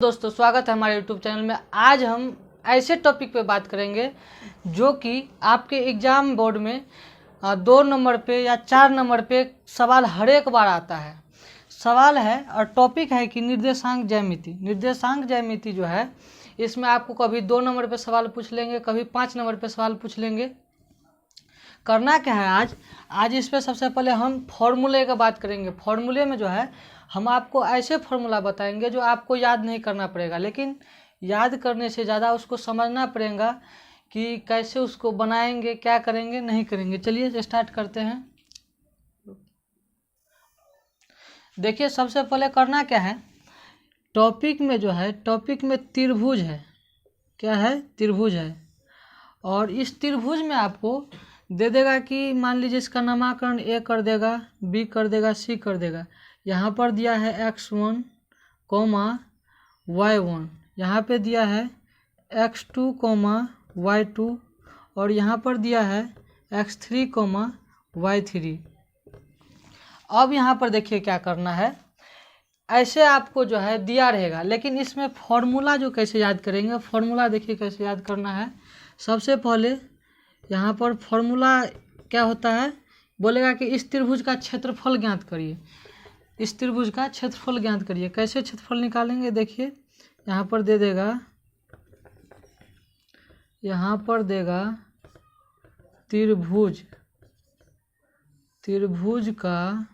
दोस्तों स्वागत है हमारे यूट्यूब चैनल में। आज हम ऐसे टॉपिक पे बात करेंगे जो कि आपके एग्जाम बोर्ड में 2 नंबर पे या 4 नंबर पे सवाल हर एक बार आता है। सवाल है और टॉपिक है कि निर्देशांक ज्यामिति। निर्देशांक ज्यामिति जो है इसमें आपको कभी 2 नंबर पे सवाल पूछ लेंगे, कभी 5 नंबर पे सवाल पूछ लेंगे। करना क्या है आज इस पर सबसे पहले हम फॉर्मूले की बात करेंगे। फॉर्मूले में जो है हम आपको ऐसे फॉर्मूला बताएंगे जो आपको याद नहीं करना पड़ेगा, लेकिन याद करने से ज़्यादा उसको समझना पड़ेगा कि कैसे उसको बनाएंगे, क्या करेंगे, नहीं करेंगे। चलिए स्टार्ट करते हैं। देखिए सबसे पहले करना क्या है, टॉपिक में जो है टॉपिक में त्रिभुज है। क्या है? त्रिभुज है। और इस त्रिभुज में आपको दे देगा कि मान लीजिए इसका नामकरण ए कर देगा, बी कर देगा, सी कर देगा। यहाँ पर दिया है x1, y1, यहाँ पे दिया है x2, y2 और यहाँ पर दिया है x3, y3। अब यहाँ पर देखिए क्या करना है। ऐसे आपको जो है दिया रहेगा, लेकिन इसमें फॉर्मूला जो कैसे याद करेंगे, फॉर्मूला देखिए कैसे याद करना है। सबसे पहले यहाँ पर फॉर्मूला क्या होता है, बोलेगा कि इस त्रिभुज का क्षेत्रफल ज्ञात करिए। इस त्रिभुज का क्षेत्रफल ज्ञात करिए। कैसे क्षेत्रफल निकालेंगे, देखिए यहाँ पर दे देगा, यहाँ पर देगा त्रिभुज का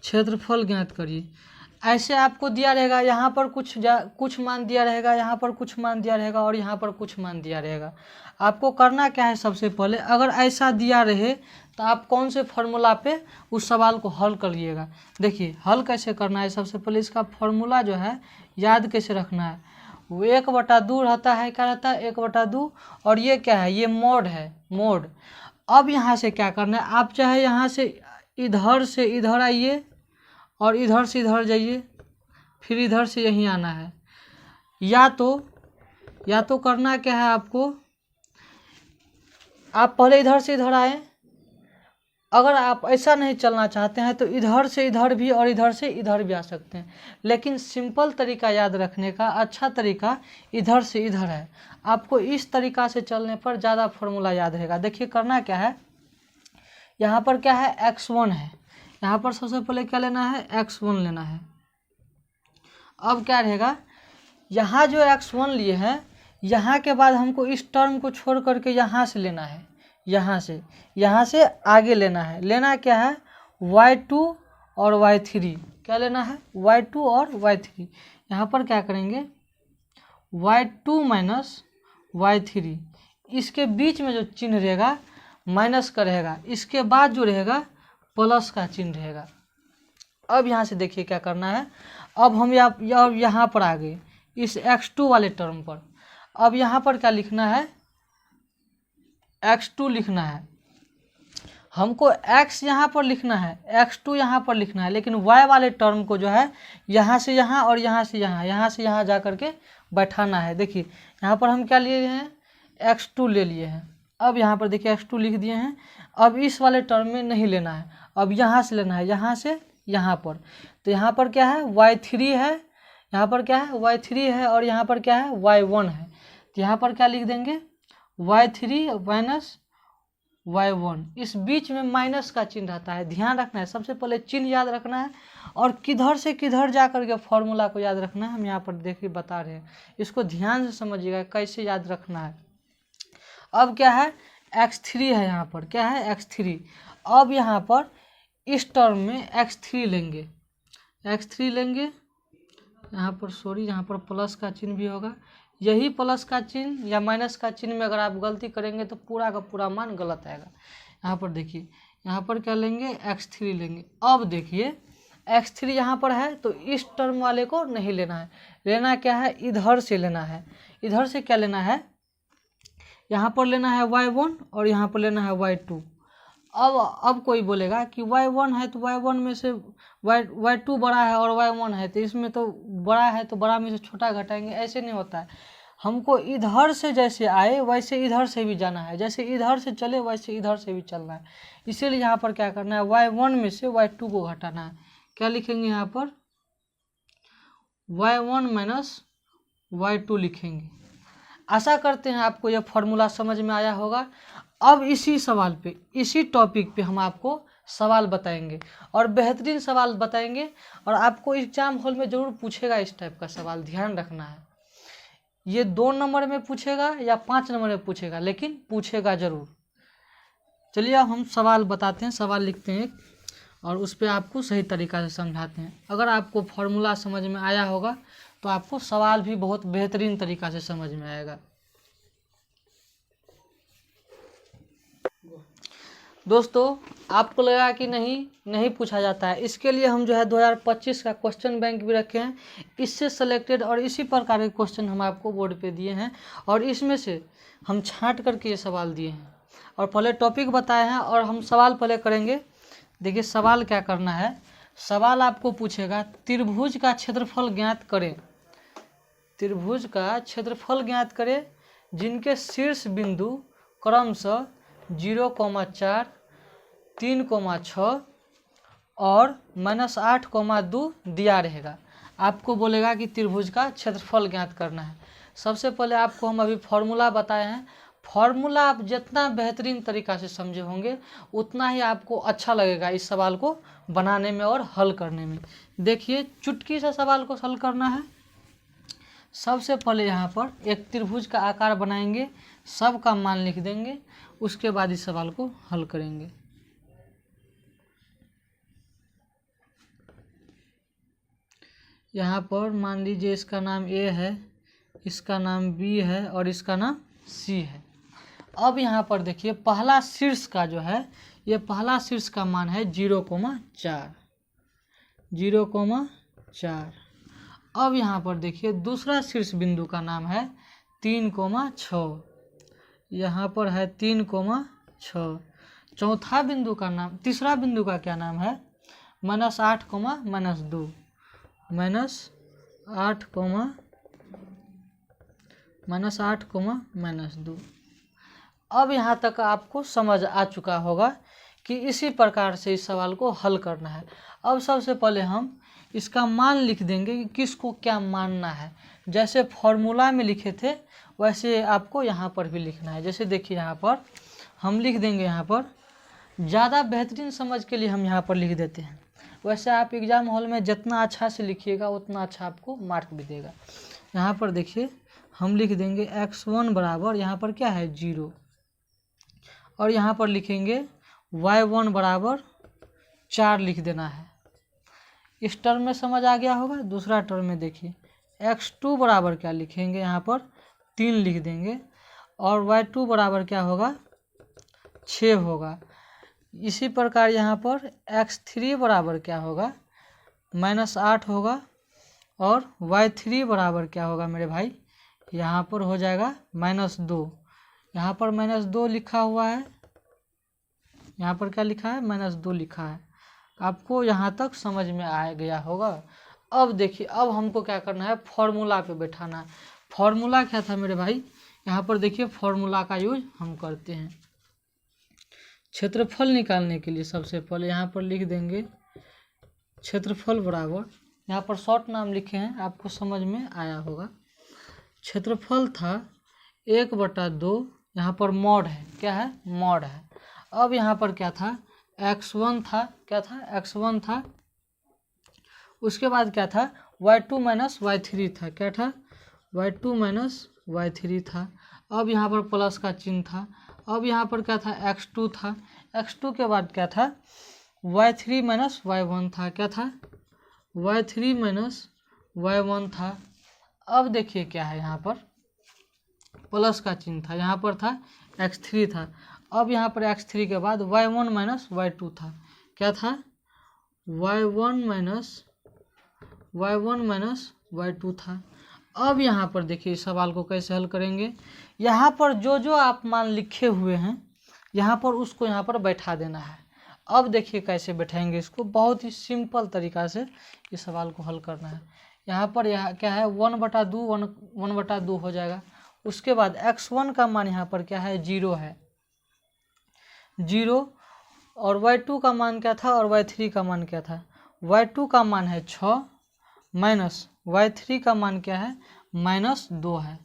क्षेत्रफल ज्ञात करिए। ऐसे आपको दिया रहेगा, यहाँ पर कुछ मान दिया रहेगा, यहाँ पर कुछ मान दिया रहेगा और यहाँ पर कुछ मान दिया रहेगा। आपको करना क्या है, सबसे पहले अगर ऐसा दिया रहे तो आप कौन से फॉर्मूला पे उस सवाल को हल करिएगा। देखिए हल कैसे करना है। सबसे पहले इसका फॉर्मूला जो है याद कैसे रखना है। वो 1/2 रहता है। क्या रहता है? 1/2। और ये क्या है? ये मोड है, मोड। अब यहाँ से क्या करना है, आप चाहे यहाँ से इधर आइए और इधर से इधर जाइए, फिर इधर से यहीं आना है। या तो करना क्या है आपको, आप पहले इधर से इधर आए। अगर आप ऐसा नहीं चलना चाहते हैं तो इधर से इधर भी और इधर से इधर भी आ सकते हैं, लेकिन सिंपल तरीका याद रखने का अच्छा तरीका इधर से इधर है। आपको इस तरीका से चलने पर ज़्यादा फॉर्मूला याद रहेगा। देखिए करना क्या है, यहाँ पर क्या है, x1 है। यहाँ पर सबसे पहले क्या लेना है, x1 लेना है। अब क्या रहेगा, यहाँ जो x1 लिए हैं, यहाँ के बाद हमको इस टर्म को छोड़ करके यहाँ से लेना है, यहाँ से आगे लेना है। लेना क्या है, y2 और y3। क्या लेना है, y2 और y3। यहाँ पर क्या करेंगे, y2 माइनस y3। इसके बीच में जो चिन्ह रहेगा माइनस का रहेगा, इसके बाद जो रहेगा प्लस का चिन्ह रहेगा। अब यहाँ से देखिए क्या करना है। अब हम यहाँ पर आ गए इस x2 वाले टर्म पर। अब यहाँ पर क्या लिखना है, x2 लिखना है। हमको x यहाँ पर लिखना है, x2 यहाँ पर लिखना है, लेकिन y वाले टर्म को जो है यहाँ से यहाँ और यहाँ से यहाँ जा करके बैठाना है। देखिए यहाँ पर हम क्या लिए हैं, x2 ले लिए हैं। अब यहाँ पर देखिए x2 लिख दिए हैं। अब इस वाले टर्म में नहीं लेना है, अब यहाँ से लेना है, यहाँ से यहाँ पर। तो यहाँ पर क्या है, y3 है, यहाँ पर क्या है, y3 है और यहाँ पर क्या है, y1 है। तो यहाँ पर क्या लिख देंगे, y3 माइनस y1। इस बीच में माइनस का चिन्ह रहता है, ध्यान रखना है। सबसे पहले चिन्ह याद रखना है और किधर से किधर जा करके फॉर्मूला को याद रखना है। हम यहाँ पर देखिए बता रहे हैं, इसको ध्यान से समझिएगा कैसे याद रखना है। अब क्या है, x3 है, यहाँ पर क्या है, x3। अब यहाँ पर इस टर्म में x3 लेंगे, यहाँ पर यहाँ पर प्लस का चिन्ह भी होगा। यही प्लस का चिन्ह या माइनस का चिन्ह में अगर आप गलती करेंगे तो पूरा का पूरा मान गलत आएगा। यहाँ पर देखिए, यहाँ पर क्या लेंगे, x3 लेंगे। अब देखिए x3 यहाँ पर है तो इस टर्म वाले को नहीं लेना है, लेना क्या है, इधर से लेना है। इधर से क्या लेना है, यहाँ पर लेना है y1 और यहाँ पर लेना है y2। अब कोई बोलेगा कि y1 है तो y1 में से y2 बड़ा है और y1 है तो इसमें तो बड़ा है तो बड़ा में से छोटा घटाएंगे। ऐसे नहीं होता है। हमको इधर से जैसे आए वैसे इधर से भी जाना है, जैसे इधर से चले वैसे इधर से भी चलना है। इसीलिए यहाँ पर क्या करना है, y1 में से y2 को घटाना है। क्या लिखेंगे यहाँ पर, y1 माइनस y2 लिखेंगे। आशा करते हैं आपको यह फॉर्मूला समझ में आया होगा। अब इसी सवाल पे, इसी टॉपिक पे हम आपको सवाल बताएंगे और बेहतरीन सवाल बताएंगे, और आपको एग्जाम हॉल में ज़रूर पूछेगा इस टाइप का सवाल, ध्यान रखना है। ये 2 नंबर में पूछेगा या 5 नंबर में पूछेगा, लेकिन पूछेगा ज़रूर। चलिए अब हम सवाल बताते हैं, सवाल लिखते हैं और उस पर आपको सही तरीक़ा से समझाते हैं। अगर आपको फॉर्मूला समझ में आया होगा तो आपको सवाल भी बहुत बेहतरीन तरीक़ा से समझ में आएगा। दोस्तों, आपको लगा कि नहीं पूछा जाता है, इसके लिए हम जो है 2025 का क्वेश्चन बैंक भी रखे हैं। इससे सेलेक्टेड और इसी प्रकार के क्वेश्चन हम आपको बोर्ड पे दिए हैं और इसमें से हम छांट करके ये सवाल दिए हैं और पहले टॉपिक बताए हैं और हम सवाल पहले करेंगे। देखिए सवाल क्या करना है। सवाल आपको पूछेगा त्रिभुज का क्षेत्रफल ज्ञात करें। त्रिभुज का क्षेत्रफल ज्ञात करें जिनके शीर्ष बिंदु क्रमशः 0,4, 3,6 और -8,2 दिया रहेगा। आपको बोलेगा कि त्रिभुज का क्षेत्रफल ज्ञात करना है। सबसे पहले आपको हम अभी फॉर्मूला बताए हैं। फॉर्मूला आप जितना बेहतरीन तरीक़ा से समझे होंगे उतना ही आपको अच्छा लगेगा इस सवाल को बनाने में और हल करने में। देखिए चुटकी से सवाल को हल करना है। सबसे पहले यहाँ पर एक त्रिभुज का आकार बनाएंगे, सब का मान लिख देंगे, उसके बाद इस सवाल को हल करेंगे। यहाँ पर मान लीजिए इसका नाम A है, इसका नाम B है और इसका नाम C है। अब यहाँ पर देखिए पहला शीर्ष का जो है, ये पहला शीर्ष का मान है 0,4, 0,4। अब यहाँ पर देखिए दूसरा शीर्ष बिंदु का नाम है 3,6, यहाँ पर है 3,6। चौथा बिंदु का नाम, तीसरा बिंदु का क्या नाम है, -8, -2, -8, -2। अब यहाँ तक आपको समझ आ चुका होगा कि इसी प्रकार से इस सवाल को हल करना है। अब सबसे पहले हम इसका मान लिख देंगे कि किसको क्या मानना है। जैसे फॉर्मूला में लिखे थे वैसे आपको यहाँ पर भी लिखना है। जैसे देखिए यहाँ पर हम लिख देंगे, यहाँ पर ज़्यादा बेहतरीन समझ के लिए हम यहाँ पर लिख देते हैं। वैसे आप एग्ज़ाम हॉल में जितना अच्छा से लिखिएगा उतना अच्छा आपको मार्क भी देगा। यहाँ पर देखिए हम लिख देंगे x1 बराबर, यहाँ पर क्या है 0, और यहाँ पर लिखेंगे y1 बराबर 4 लिख देना है। इस टर्म में समझ आ गया होगा। दूसरा टर्म में देखिए x2 बराबर क्या लिखेंगे, यहाँ पर 3 लिख देंगे और y2 बराबर क्या होगा 6 होगा। इसी प्रकार यहाँ पर x3 बराबर क्या होगा -8 होगा और y3 बराबर क्या होगा मेरे भाई, यहाँ पर हो जाएगा -2। यहाँ पर -2 लिखा हुआ है, यहाँ पर क्या लिखा है -2 लिखा है। आपको यहाँ तक समझ में आ गया होगा। अब देखिए अब हमको क्या करना है, फॉर्मूला पे बैठाना है। फॉर्मूला क्या था मेरे भाई, यहाँ पर देखिए फॉर्मूला का यूज हम करते हैं क्षेत्रफल निकालने के लिए। सबसे पहले यहाँ पर लिख देंगे क्षेत्रफल बराबर, यहाँ पर शॉर्ट नाम लिखे हैं, आपको समझ में आया होगा। क्षेत्रफल था 1/2, यहाँ पर मॉड है, क्या है मॉड है। अब यहाँ पर क्या था x1 था, क्या था x1 था। उसके बाद क्या था y2 - y3 था, क्या था y2 - y3 था। अब यहाँ पर प्लस का चिन्ह था। अब यहाँ पर क्या था x2 था। x2 के बाद क्या था y3 - y1 था, क्या था y3 - y1 था। अब देखिए क्या है, यहाँ पर प्लस का चिन्ह था, यहाँ पर था x3 था। अब यहाँ पर x3 के बाद y1 - y2 था, क्या था y1 - y2 था। अब यहाँ पर देखिए इस सवाल को कैसे हल करेंगे। यहाँ पर जो जो आप मान लिखे हुए हैं यहाँ पर उसको यहाँ पर बैठा देना है। अब देखिए कैसे बैठाएंगे इसको, बहुत ही सिंपल तरीक़ा से इस सवाल को हल करना है। यहाँ पर यहाँ क्या है 1/2 हो जाएगा। उसके बाद x1 का मान यहाँ पर क्या है 0 है, 0। और y2 का मान क्या था और y3 का मान क्या था, y2 का मान है 6 माइनस y3 का मान क्या है, -2 है।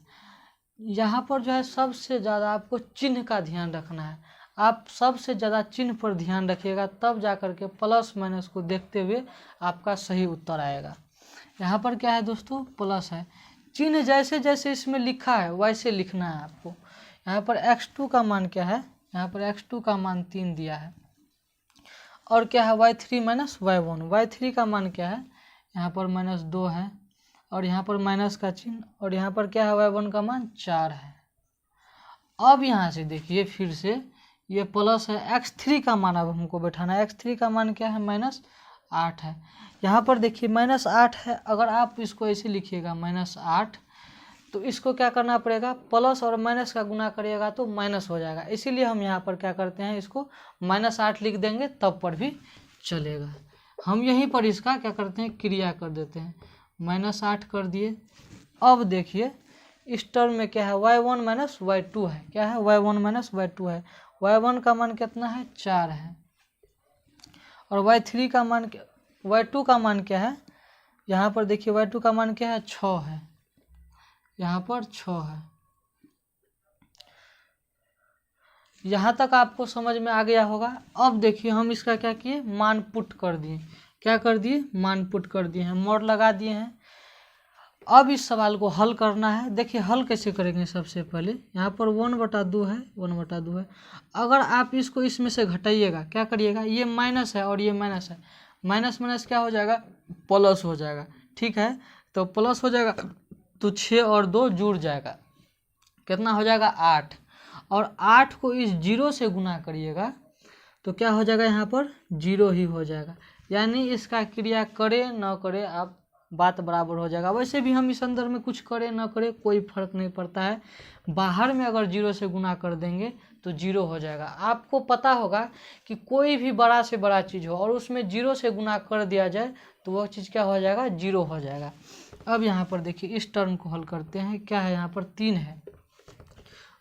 यहाँ पर जो है सबसे ज़्यादा आपको चिन्ह का ध्यान रखना है। आप सबसे ज़्यादा चिन्ह पर ध्यान रखिएगा, तब जा कर के प्लस माइनस को देखते हुए आपका सही उत्तर आएगा। यहाँ पर क्या है दोस्तों, प्लस है। चिन्ह जैसे जैसे इसमें लिखा है वैसे लिखना है आपको। यहाँ पर x2 का मान क्या है, यहाँ पर x2 का मान 3 दिया है। और क्या है y3 माइनस y1, y3 का मान क्या है, यहाँ पर -2 है और यहाँ पर माइनस का चिन्ह, और यहाँ पर क्या है y1 का मान 4 है। अब यहाँ से देखिए फिर से ये प्लस है, x3 का मान अब हमको बैठाना है। x3 का मान क्या है, -8 है। यहाँ पर देखिए -8 है, अगर आप इसको ऐसे लिखिएगा -8, तो इसको क्या करना पड़ेगा, प्लस और माइनस का गुना करिएगा तो माइनस हो जाएगा। इसीलिए हम यहाँ पर क्या करते हैं, इसको -8 लिख देंगे तब पर भी चलेगा। हम यहीं पर इसका क्या करते हैं, क्रिया कर देते हैं। -8 कर दिए। अब देखिए इस टर्म में क्या है, y1 माइनस y2 है। क्या है, y1 माइनस y2 है। y1 का मान कितना है, 4 है। और y3 का मान, y2 का मान क्या है, यहाँ पर देखिए y2 का मान क्या है, 6 है। यहाँ पर 6 है। यहाँ तक आपको समझ में आ गया होगा। अब देखिए हम इसका क्या किए, मान पुट कर दिए। क्या कर दिए, मान पुट कर दिए हैं, मोड़ लगा दिए हैं। अब इस सवाल को हल करना है। देखिए हल कैसे करेंगे, सबसे पहले यहाँ पर 1/2 है, 1/2 है। अगर आप इसको इसमें से घटाइएगा, क्या करिएगा, ये माइनस है और ये माइनस है, माइनस माइनस क्या हो जाएगा, प्लस हो जाएगा। ठीक है, तो प्लस हो जाएगा तो 6 और 2 जुड़ जाएगा, कितना हो जाएगा, 8। और 8 को इस 0 से गुना करिएगा तो क्या हो जाएगा, यहाँ पर 0 ही हो जाएगा। यानी इसका क्रिया करे न करे आप बात बराबर हो जाएगा। वैसे भी हम इस अंदर में कुछ करे न करे कोई फर्क नहीं पड़ता है। बाहर में अगर 0 से गुना कर देंगे तो 0 हो जाएगा। आपको पता होगा कि कोई भी बड़ा से बड़ा चीज़ हो और उसमें 0 से गुना कर दिया जाए तो वह चीज़ क्या हो जाएगा, 0 हो जाएगा। अब यहाँ पर देखिए इस टर्म को हल करते हैं। क्या है, यहाँ पर 3 है।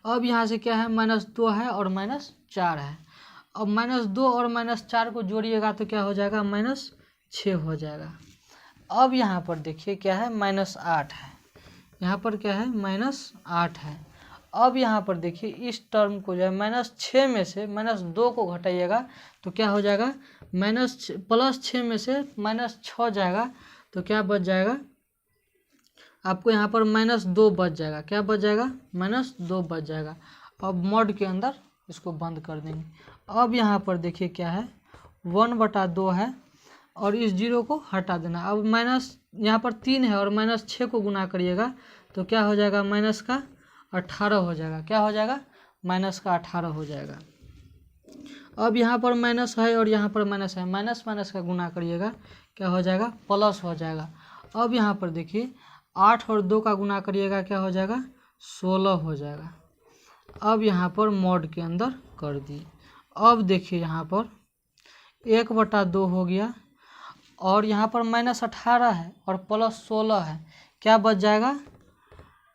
अब यहाँ से क्या है, -2 है और -4 है। अब -2 और -4 को जोड़िएगा तो क्या हो जाएगा, -6 हो जाएगा। अब यहाँ पर देखिए क्या है, -8 है। यहाँ पर क्या है, -8 है। अब यहाँ पर देखिए इस टर्म को जो है -6 में से -2 को घटाइएगा तो क्या हो जाएगा, +6 में से -6 जाएगा तो क्या बच जाएगा आपको, यहाँ पर -2 बच जाएगा। क्या बच जाएगा, -2 बच जाएगा। अब मॉड के अंदर इसको बंद कर देंगे। अब यहाँ पर देखिए क्या है, 1/2 है और इस 0 को हटा देना। अब माइनस यहाँ पर 3 है और -6 को गुना करिएगा तो क्या हो जाएगा, -18 हो जाएगा। क्या हो जाएगा, -18 हो जाएगा। अब यहाँ पर माइनस है और यहाँ पर माइनस है, माइनस माइनस का गुना करिएगा क्या हो जाएगा, प्लस हो जाएगा। अब यहाँ पर देखिए 8 और 2 का गुना करिएगा क्या हो जाएगा, 16 हो जाएगा। अब यहाँ पर मॉड के अंदर कर दिए। अब देखिए यहाँ पर 1/2 हो गया और यहाँ पर -18 है और +16 है। क्या बच जाएगा,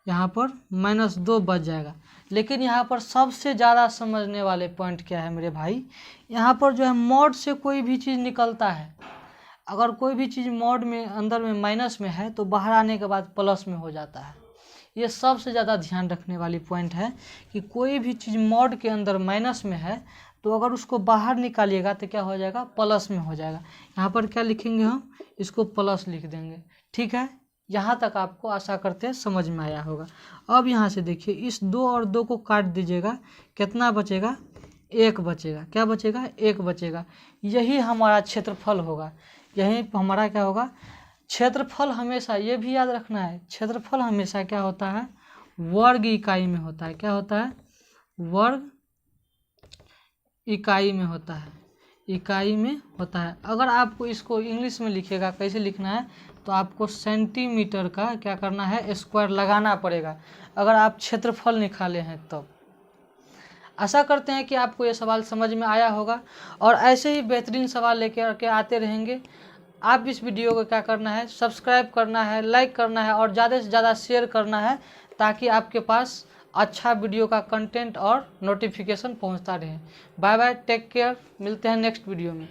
यहाँ पर -2 बच जाएगा। लेकिन यहाँ पर सबसे ज़्यादा समझने वाले पॉइंट क्या है मेरे भाई, यहाँ पर जो है मॉड से कोई भी चीज़ निकलता है। अगर कोई भी चीज़ मॉड में अंदर में माइनस में है तो बाहर आने के बाद प्लस में हो जाता है। ये सबसे ज़्यादा ध्यान रखने वाली पॉइंट है कि कोई भी चीज़ मॉड के अंदर माइनस में है तो अगर उसको बाहर निकालिएगा तो क्या हो जाएगा, प्लस में हो जाएगा। यहाँ पर क्या लिखेंगे हम, इसको प्लस लिख देंगे। ठीक है, यहाँ तक आपको आशा करते हैं समझ में आया होगा। अब यहाँ से देखिए इस 2 और 2 को काट दीजिएगा, कितना बचेगा, 1 बचेगा। क्या बचेगा, 1 बचेगा। यही हमारा क्षेत्रफल होगा, यही हमारा क्या होगा, क्षेत्रफल। हमेशा ये भी याद रखना है, क्षेत्रफल हमेशा क्या होता है, वर्ग इकाई में होता है। क्या होता है, वर्ग इकाई में होता है, इकाई में होता है। अगर आपको इसको इंग्लिश में लिखेगा, कैसे लिखना है, तो आपको सेंटीमीटर का क्या करना है, स्क्वायर लगाना पड़ेगा अगर आप क्षेत्रफल निकाले हैं तब। आशा करते हैं कि आपको ये सवाल समझ में आया होगा और ऐसे ही बेहतरीन सवाल लेकर के आते रहेंगे। आप इस वीडियो को क्या करना है, सब्सक्राइब करना है, लाइक करना है और ज़्यादा से ज़्यादा शेयर करना है ताकि आपके पास अच्छा वीडियो का कंटेंट और नोटिफिकेशन पहुंचता रहे। बाय बाय, टेक केयर, मिलते हैं नेक्स्ट वीडियो में।